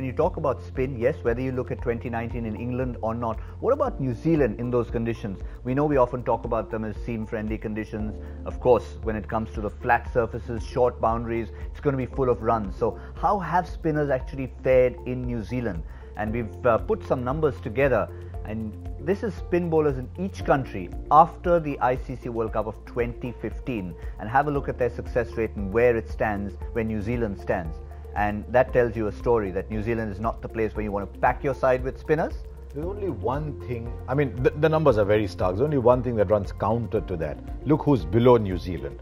when you talk about spin, yes, whether you look at 2019 in England or not, what about New Zealand in those conditions? We know we often talk about them as seam-friendly conditions. Of course, when it comes to the flat surfaces, short boundaries, it's going to be full of runs. So how have spinners actually fared in New Zealand? And we've put some numbers together, and this is spin bowlers in each country after the ICC World Cup of 2015, and have a look at their success rate and where it stands, where New Zealand stands. And that tells you a story that New Zealand is not the place where you want to pack your side with spinners. There's only one thing, I mean, the numbers are very stark. There's only one thing that runs counter to that. Look who's below New Zealand.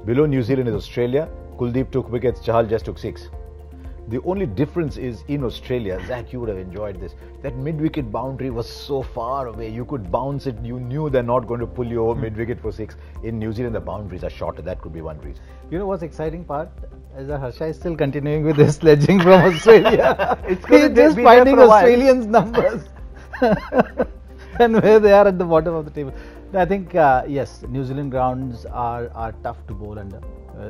Below New Zealand is Australia. Kuldeep took wickets, Chahal just took 6. The only difference is in Australia, Zach, you would have enjoyed this, that mid-wicket boundary was so far away. You could bounce it. You knew they're not going to pull you over mid-wicket for 6. In New Zealand, the boundaries are shorter. That could be one reason. You know what's exciting part? As Harsha is still continuing with his sledging from Australia. He's just finding Australians' numbers and where they are at the bottom of the table. I think, yes, New Zealand grounds are tough to bowl under.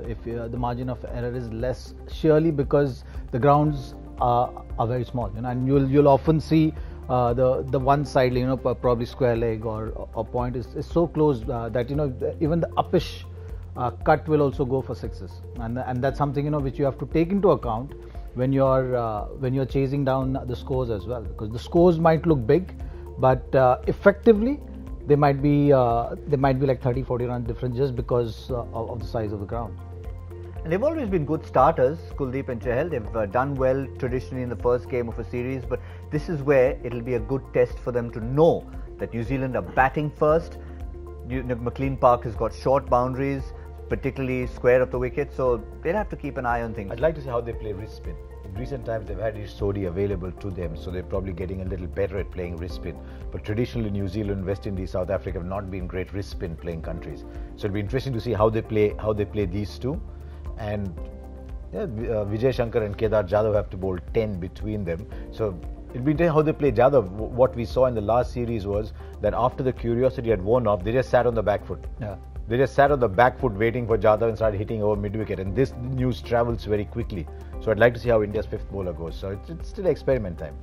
If the margin of error is less, surely because the grounds are very small, and you'll often see the one side, probably square leg or point is so close that even the uppish cut will also go for 6s, and that's something which you have to take into account when you're chasing down the scores as well, because the scores might look big, but effectively they might be like 30-40 runs difference just because of the size of the ground. And they've always been good starters, Kuldeep and Chahal. They've done well traditionally in the first game of a series, but this is where it'll be a good test for them to know that New Zealand are batting first. McLean Park has got short boundaries, particularly square of the wicket, so they'll have to keep an eye on things. I'd like to see how they play wrist spin. In recent times, they've had Ish Sodhi available to them, so they're probably getting a little better at playing wrist spin. But traditionally, New Zealand, West Indies, South Africa have not been great wrist spin playing countries. So it'll be interesting to see how they play these two. And Vijay Shankar and Kedar Jadhav have to bowl 10 between them. So it'll be interesting how they play Jadhav. What we saw in the last series was that after the curiosity had worn off, they just sat on the back foot. Yeah. They just sat on the back foot waiting for Jadhav and started hitting over mid-wicket. And this news travels very quickly. So I'd like to see how India's fifth bowler goes. So it's still experiment time.